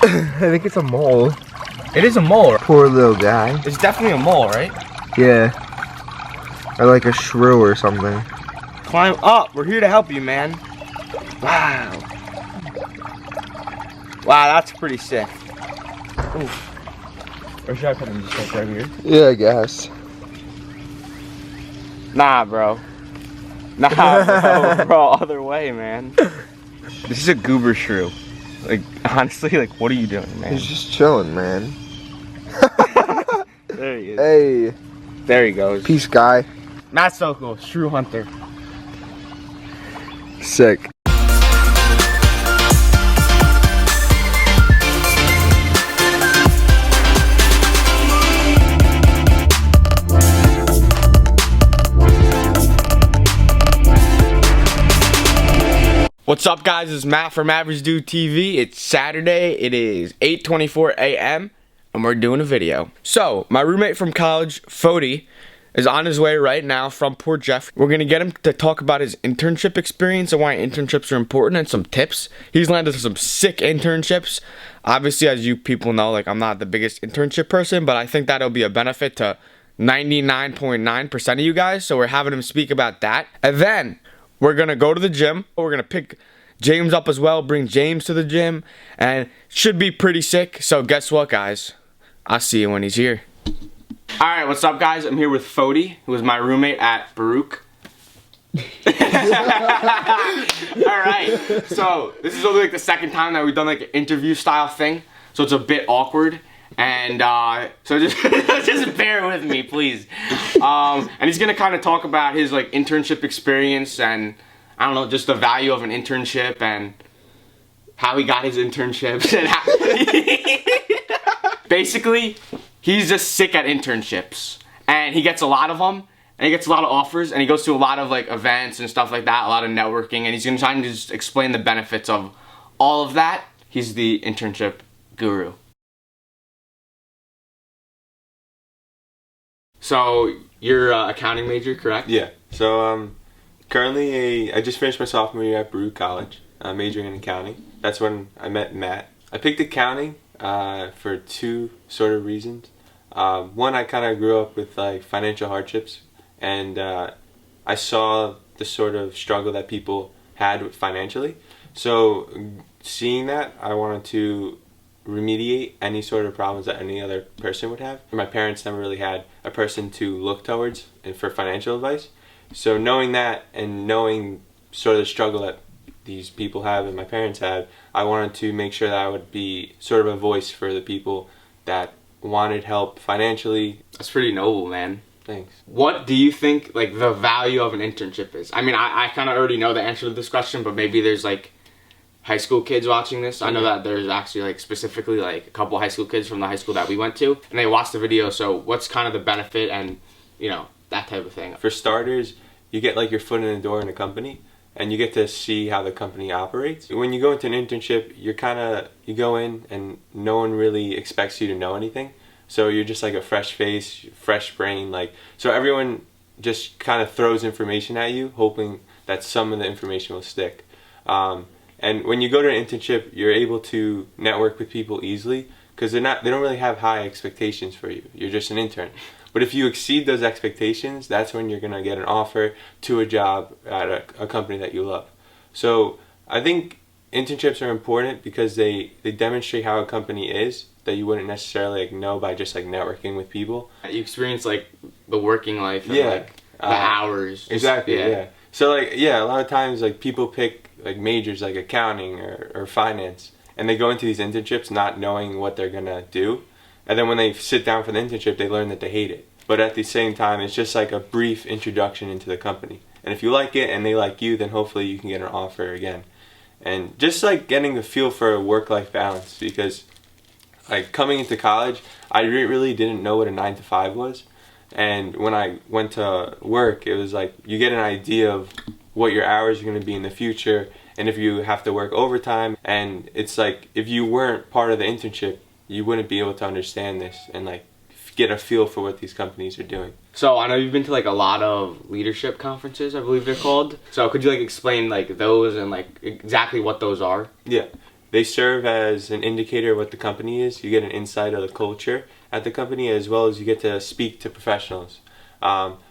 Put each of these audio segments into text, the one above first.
I think it's a mole. It is a mole. Poor little guy. It's definitely a mole, right? Yeah. Or like a shrew or something. Climb up. We're here to help you, man. Wow. Wow, that's pretty sick. Oof. Or should I put him just like right here? Yeah, I guess. Nah, bro. Nah, bro, other way, man. This is a goober shrew. Like, honestly, like, what are you doing, man? He's just chilling, man. There he is. Hey. There he goes. Peace, guy. That's so cool. Shrew hunter. Sick. What's up, guys? It's Matt from AverageDudeTV. It's Saturday. It is 8:24 a.m. and we're doing a video. So, my roommate from college, Foti, is on his way right now from Port Jeff. We're gonna get him to talk about his internship experience and why internships are important and some tips. He's landed some sick internships. Obviously, as you people know, like, I'm not the biggest internship person, but I think that'll be a benefit to 99.9% of you guys. So we're having him speak about that. And then we're gonna go to the gym. We're gonna pick James up as well, bring James to the gym, and should be pretty sick. So guess what, guys? I'll see you when he's here. Alright, what's up, guys? I'm here with Foti, who is my roommate at Baruch. Alright, so this is only like the second time that we've done like an interview style thing, so it's a bit awkward. And so just just bear with me, please. And he's gonna kind of talk about his like internship experience and I don't know, just the value of an internship and how he got his internships and how basically he's just sick at internships and he gets a lot of them and he gets a lot of offers and he goes to a lot of like events and stuff like that, a lot of networking, and he's gonna try and just explain the benefits of all of that. He's the internship guru. So, you're an accounting major, correct? Yeah. So, currently I just finished my sophomore year at Baruch College, majoring in accounting. That's when I met Matt. I picked accounting for two sort of reasons. One, I kind of grew up with like financial hardships, and I saw the sort of struggle that people had with financially. So, seeing that, I wanted to remediate any sort of problems that any other person would have. My parents never really had a person to look towards and for financial advice. So knowing that and knowing sort of the struggle that these people have and my parents had, I wanted to make sure that I would be sort of a voice for the people that wanted help financially. That's pretty noble, man. Thanks. What do you think like the value of an internship is? I mean, I kind of already know the answer to this question, but maybe there's like high school kids watching this. I know that there's actually like specifically like a couple high school kids from the high school that we went to and they watched the video. So what's kind of the benefit and, you know, that type of thing? For starters, you get like your foot in the door in a company and you get to see how the company operates. When you go into an internship, you go in and no one really expects you to know anything. So you're just like a fresh face, fresh brain, like, so everyone just kind of throws information at you hoping that some of the information will stick. And when you go to an internship, you're able to network with people easily because they don't really have high expectations for you. You're just an intern. But if you exceed those expectations, that's when you're going to get an offer to a job at a company that you love. So I think internships are important because they demonstrate how a company is that you wouldn't necessarily like know by just like networking with people. You experience like the working life and like the hours. Exactly, yeah. So like, yeah, a lot of times like people pick like majors like accounting or finance and they go into these internships not knowing what they're gonna do, and then when they sit down for the internship they learn that they hate it, but at the same time it's just like a brief introduction into the company, and if you like it and they like you, then hopefully you can get an offer again. And just like getting the feel for a work-life balance, because like coming into college I really didn't know what a 9-to-5 was, and when I went to work it was like you get an idea of what your hours are going to be in the future and if you have to work overtime, and it's like if you weren't part of the internship you wouldn't be able to understand this and like get a feel for what these companies are doing. So I know you've been to like a lot of leadership conferences, I believe they're called. So could you like explain like those and like exactly what those are? Yeah. they serve as an indicator of what the company is. You get an insight of the culture at the company, as well as you get to speak to professionals.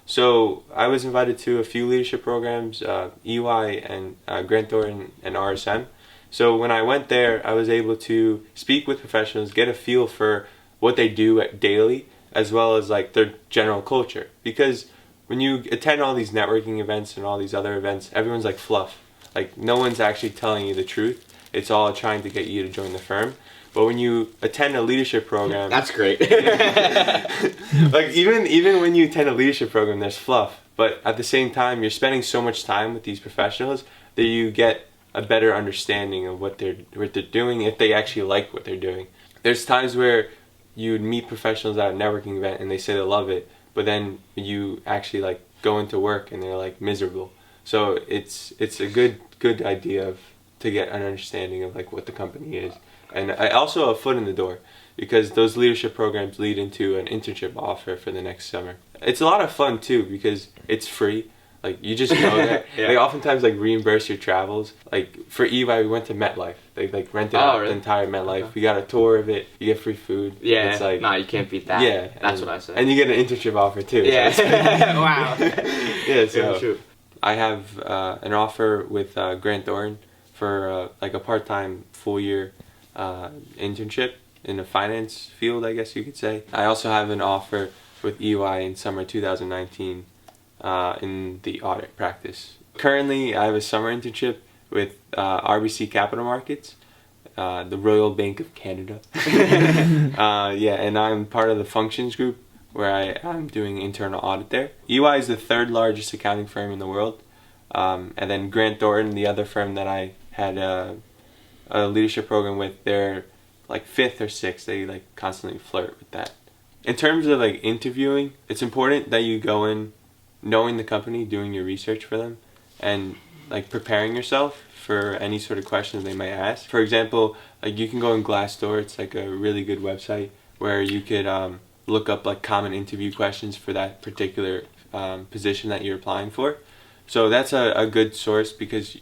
So I was invited to a few leadership programs, EY and Grant Thornton and RSM. So when I went there, I was able to speak with professionals, get a feel for what they do daily, as well as like their general culture. Because when you attend all these networking events and all these other events, everyone's like fluff. Like no one's actually telling you the truth. It's all trying to get you to join the firm. But when you attend a leadership program, That's great. like even when you attend a leadership program, there's fluff. But at the same time, you're spending so much time with these professionals that you get a better understanding of what they're doing, if they actually like what they're doing. There's times where you would meet professionals at a networking event and they say they love it, but then you actually like go into work and they're like miserable. So it's a good idea to get an understanding of like what the company is. And also a foot in the door, because those leadership programs lead into an internship offer for the next summer. It's a lot of fun too, because it's free. Like you just go there. Yeah. They oftentimes like reimburse your travels. Like for EY, we went to MetLife. They like rented out really? the entire MetLife. We got a tour of it. You get free food. Yeah, it's like, nah, you can't beat that. Yeah, That's what I said. And you get an internship offer too. Yeah. So Wow. yeah, so Yeah, true. I have an offer with Grant Thornton for like a part-time full-year internship in the finance field, I guess you could say. I also have an offer with EY in summer 2019 in the audit practice. Currently, I have a summer internship with RBC Capital Markets, the Royal Bank of Canada. Yeah, and I'm part of the functions group where I'm doing internal audit there. EY is the third largest accounting firm in the world. And then Grant Thornton, the other firm that I had a leadership program with, they're like fifth or sixth. They like constantly flirt with that. In terms of like interviewing, it's important that you go in knowing the company, doing your research for them, and like preparing yourself for any sort of questions they might ask. For example, like you can go on Glassdoor. It's like a really good website where you could look up like common interview questions for that particular position that you're applying for. So that's a good source, because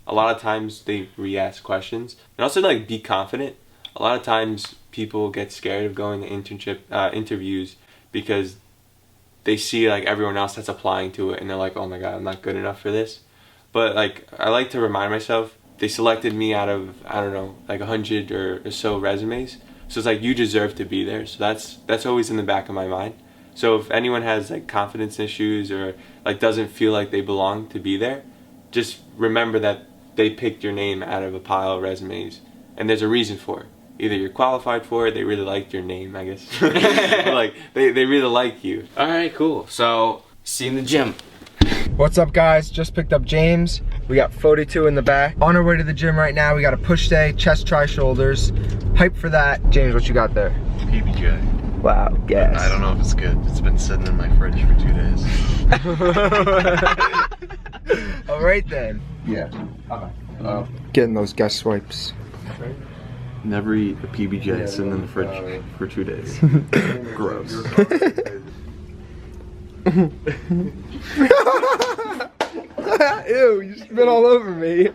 a lot of times they re-ask questions. And also like be confident. A lot of times people get scared of going to internship interviews because they see like everyone else that's applying to it and they're like, oh my god, I'm not good enough for this. But like I like to remind myself, they selected me out of, I don't know, like 100 or so resumes. So it's like, you deserve to be there. So that's always in the back of my mind. So if anyone has like confidence issues or like doesn't feel like they belong to be there, just remember that they picked your name out of a pile of resumes, and there's a reason for it. Either you're qualified for it, they really liked your name, I guess. Like they really like you. Alright, cool. So, see you in the gym. What's up, guys? Just picked up James. We got Foti 2 in the back. On our way to the gym right now. We got a push day, chest, try, shoulders. Hype for that. James, what you got there? PBJ. Wow, gas. I don't know if it's good. It's been sitting in my fridge for 2 days. All right then. Yeah. Okay. Getting those guest swipes. Never eat a PBJ sitting in the fridge for 2 days. Gross. Ew, you spit all over me.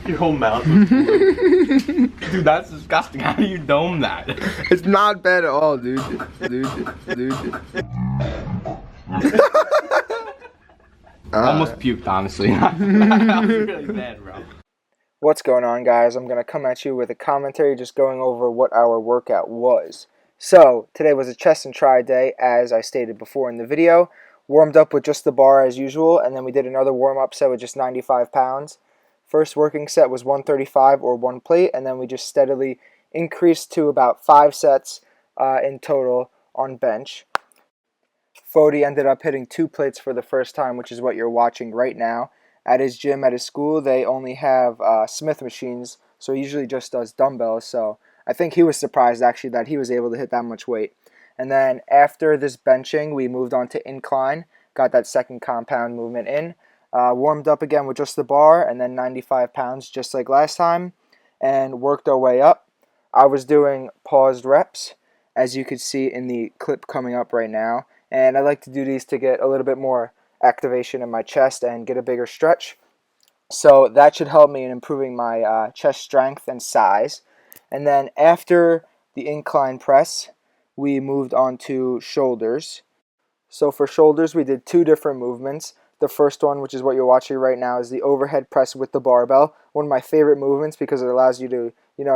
Your whole mouth. Dude, that's disgusting. How do you dome that? It's not bad at all, dude. Almost puked, honestly. That was really bad, bro. What's going on, guys? I'm going to come at you with a commentary just going over what our workout was. So, today was a chest and try day, as I stated before in the video. Warmed up with just the bar as usual, and then we did another warm-up set with just 95 pounds. First working set was 135 or one plate, and then we just steadily increased to about 5 sets in total on bench. Foti ended up hitting 2 plates for the first time, which is what you're watching right now. At his gym, at his school, they only have Smith machines, so he usually just does dumbbells. So I think he was surprised, actually, that he was able to hit that much weight. And then after this benching, we moved on to incline, got that second compound movement in, warmed up again with just the bar, and then 95 pounds, just like last time, and worked our way up. I was doing paused reps, as you could see in the clip coming up right now. and I like to do these to get a little bit more activation in my chest and get a bigger stretch. So that should help me in improving my chest strength and size. And then after the incline press, we moved on to shoulders. So for shoulders, we did 2 different movements. The first one, which is what you're watching right now, is the overhead press with the barbell. One of my favorite movements because it allows you to,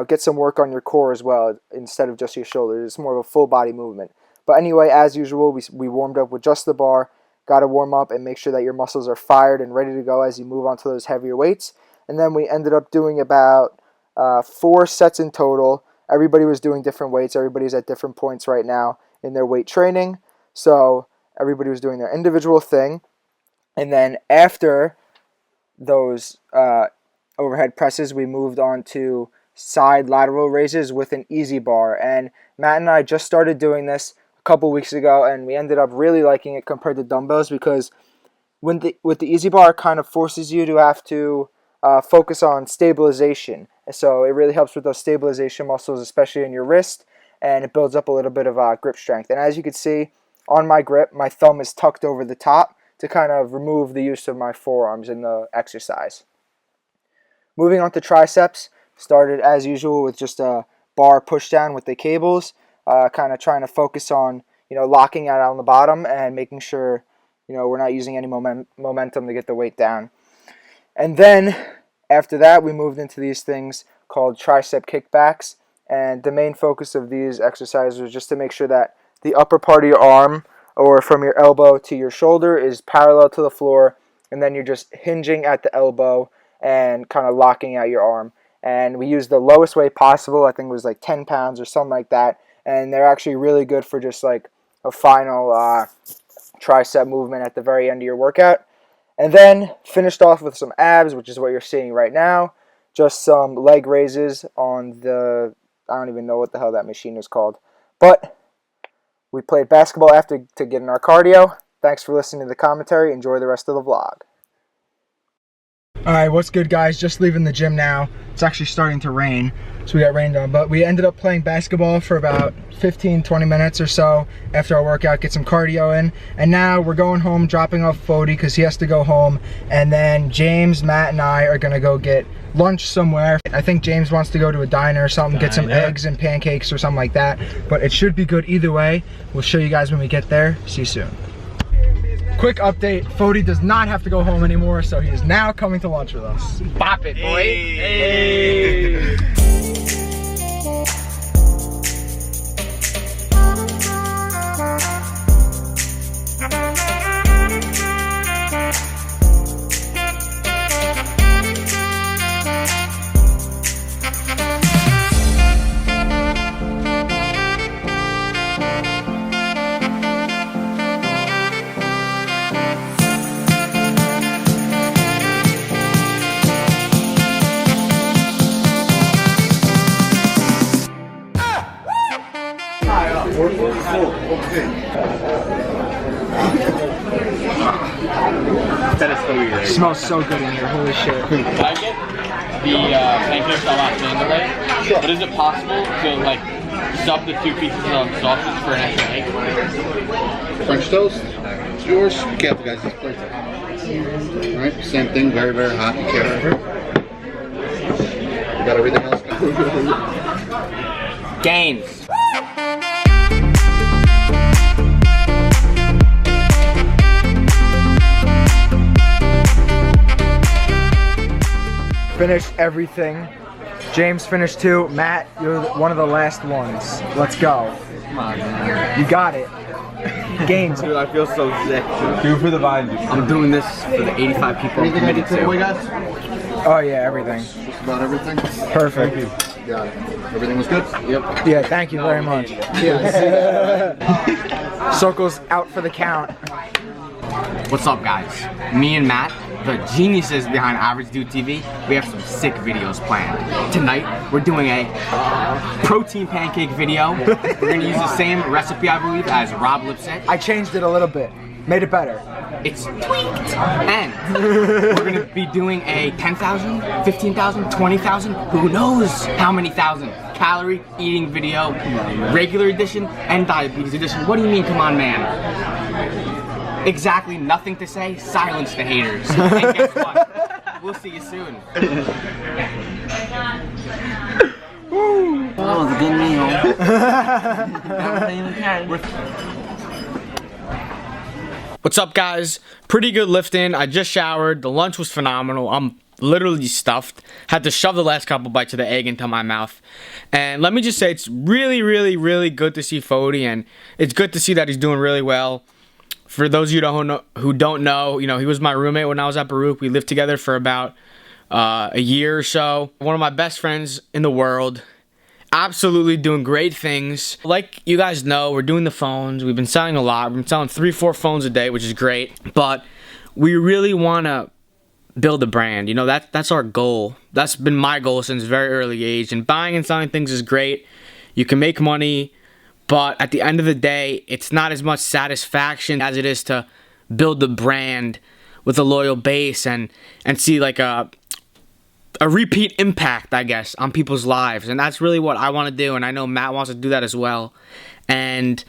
get some work on your core as well instead of just your shoulders. It's more of a full body movement. But anyway, as usual, we warmed up with just the bar. Got to warm up and make sure that your muscles are fired and ready to go as you move on to those heavier weights. And then we ended up doing about 4 sets in total. Everybody was doing different weights. Everybody's at different points right now in their weight training. So everybody was doing their individual thing. And then after those overhead presses, we moved on to side lateral raises with an easy bar. And Matt and I just started doing this a couple weeks ago, and we ended up really liking it compared to dumbbells because with the easy bar, it kind of forces you to have to focus on stabilization. So it really helps with those stabilization muscles, especially in your wrist, and it builds up a little bit of grip strength. And as you can see on my grip, my thumb is tucked over the top to kind of remove the use of my forearms in the exercise. Moving on to triceps, started as usual with just a bar push down with the cables, kind of trying to focus on locking out on the bottom and making sure we're not using any momentum to get the weight down. And then after that, we moved into these things called tricep kickbacks, and the main focus of these exercises was just to make sure that the upper part of your arm, or from your elbow to your shoulder, is parallel to the floor, and then you're just hinging at the elbow and kind of locking out your arm. And we used the lowest weight possible. I think it was like 10 pounds or something like that, and they're actually really good for just like a final tricep movement at the very end of your workout. And then finished off with some abs, which is what you're seeing right now. Just some leg raises on the, I don't even know what the hell that machine is called. But we played basketball after to get in our cardio. Thanks for listening to the commentary. Enjoy the rest of the vlog. Alright, what's good, guys? Just leaving the gym now. It's actually starting to rain, so we got rained on. But we ended up playing basketball for about 15-20 minutes or so after our workout, get some cardio in. And now we're going home, dropping off Foti because he has to go home. And then James, Matt, and I are going to go get lunch somewhere. I think James wants to go to a diner or something, get some eggs and pancakes or something like that. But it should be good either way. We'll show you guys when we get there. See you soon. Quick update, Foti does not have to go home anymore, so he is now coming to lunch with us. Bop it, boy. Hey. Smells so good in here, holy shit. Can I get the pancakes on that sandwich? Sure. But is it possible to like sub the 2 pieces of sausage for an extra egg? French toast, it's yours. Be careful, guys, this place. Alright, same thing, very, very hot. Be careful. You got everything else covered? Gains. Finished everything. James finished too. Matt, you're one of the last ones. Let's go. Come on, man. You got it. Gains. Dude, I feel so sick. Do it for the vibes. I'm doing this for the 85 people I'm committed to. Oh yeah, everything. Just about everything? Perfect. Got it. Everything was good? Yep. Yeah, thank you very much. Circle's out for the count. What's up, guys? Me and Matt, the geniuses behind AverageDudeTV, we have some sick videos planned. Tonight, we're doing a protein pancake video. We're gonna use the same recipe, I believe, as Rob Lipset. I changed it a little bit. Made it better. It's tweaked. And we're gonna be doing a 10,000, 15,000, 20,000, who knows how many thousand calorie eating video, regular edition and diabetes edition. What do you mean, come on, man? exactly nothing to say, silence the haters. And guess what? We'll see you soon. That was a good meal. What's up, guys? Pretty good lifting. I just showered. The lunch was phenomenal. I'm literally stuffed. Had to shove the last couple bites of the egg into my mouth. And let me just say, it's really, really, really good to see Foti, and it's good to see that he's doing really well. For those of you who don't know, you know, he was my roommate when I was at Baruch. We lived together for about a year or so. One of my best friends in the world. Absolutely doing great things. Like you guys know, we're doing the phones. We've been selling a lot. We've been selling 3-4 phones a day, which is great. But we really want to build a brand. You know, that's our goal. That's been my goal since a very early age. And buying and selling things is great. You can make money, but at the end of the day, it's not as much satisfaction as it is to build the brand with a loyal base and see like a repeat impact, I guess, on people's lives. And that's really what I want to do, and I know Matt wants to do that as well. And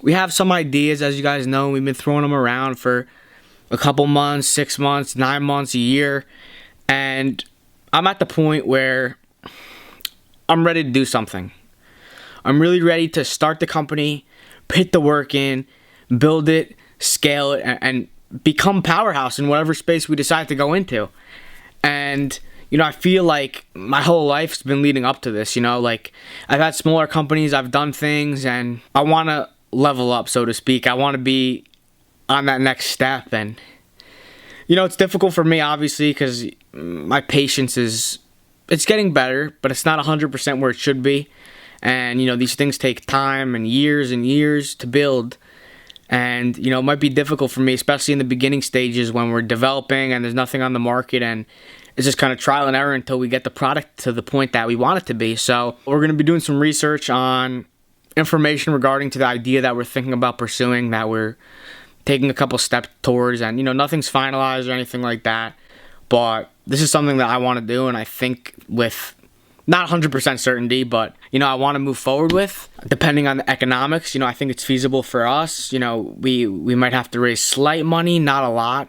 we have some ideas, as you guys know. We've been throwing them around for a couple months, 6 months, 9 months, a year. And I'm at the point where I'm ready to do something. I'm really ready to start the company, put the work in, build it, scale it, and become powerhouse in whatever space we decide to go into. And you know, I feel like my whole life's been leading up to this, you know, like I've had smaller companies, I've done things, and I want to level up, so to speak. I want to be on that next step. And you know, it's difficult for me, obviously, because my patience it's getting better, but it's not 100% where it should be. And you know, these things take time and years to build. And you know, it might be difficult for me, especially in the beginning stages when we're developing and there's nothing on the market, and it's just kind of trial and error until we get the product to the point that we want it to be. So we're going to be doing some research on information regarding to the idea that we're thinking about pursuing, that we're taking a couple steps towards. And you know, nothing's finalized or anything like that, but this is something that I want to do, and I think with not 100% certainty, but you know, I want to move forward with, depending on the economics. You know, I think it's feasible for us. You know, we might have to raise slight money, not a lot.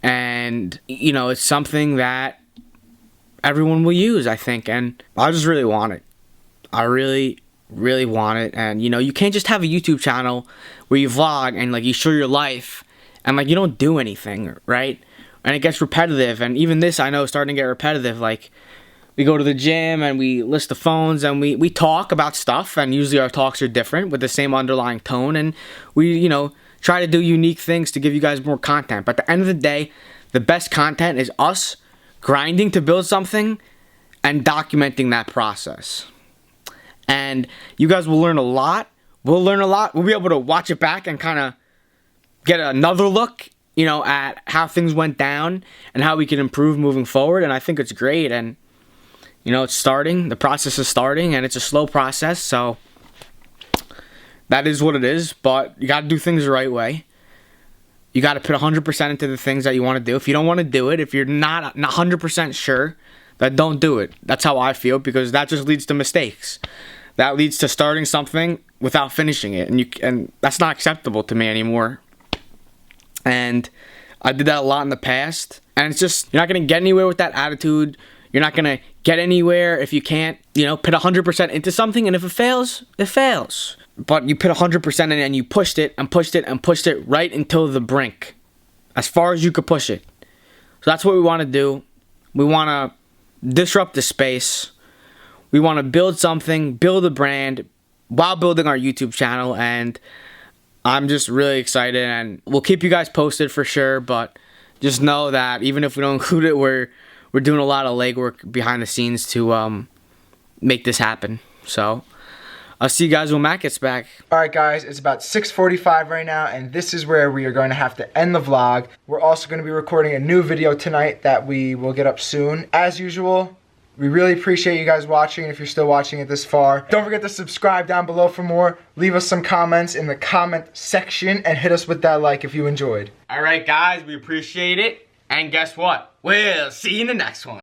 And, you know, it's something that everyone will use, I think. And I just really want it. I really, really want it. And, you know, you can't just have a YouTube channel where you vlog and, like, you show your life and, like, you don't do anything, right? And it gets repetitive. And even this, I know, is starting to get repetitive. Like, we go to the gym and we list the phones and we talk about stuff. And usually our talks are different with the same underlying tone. And we, you know, try to do unique things to give you guys more content. But at the end of the day, the best content is us grinding to build something and documenting that process. And you guys will learn a lot. We'll learn a lot. We'll be able to watch it back and kind of get another look, you know, at how things went down and how we can improve moving forward. And I think it's great. And, you know, it's starting. The process is starting, and it's a slow process. So that is what it is, but you got to do things the right way. You got to put 100% into the things that you want to do. If you don't want to do it, if you're not 100% sure, then don't do it. That's how I feel, because that just leads to mistakes. That leads to starting something without finishing it, and that's not acceptable to me anymore. And I did that a lot in the past, and it's just, you're not going to get anywhere with that attitude. You're not going to get anywhere if you can't, you know, put 100% into something, and if it fails, it fails. But you put 100% in and you pushed it and pushed it and pushed it right until the brink, as far as you could push it. So that's what we want to do. We want to disrupt the space. We want to build something, build a brand while building our YouTube channel. And I'm just really excited, and we'll keep you guys posted for sure. But just know that even if we don't include it, we're doing a lot of legwork behind the scenes to make this happen. So I'll see you guys when Matt gets back. Alright guys, it's about 6:45 right now, and this is where we are going to have to end the vlog. We're also going to be recording a new video tonight that we will get up soon. As usual, we really appreciate you guys watching, if you're still watching it this far. Don't forget to subscribe down below for more. Leave us some comments in the comment section, and hit us with that like if you enjoyed. Alright guys, we appreciate it. And guess what? We'll see you in the next one.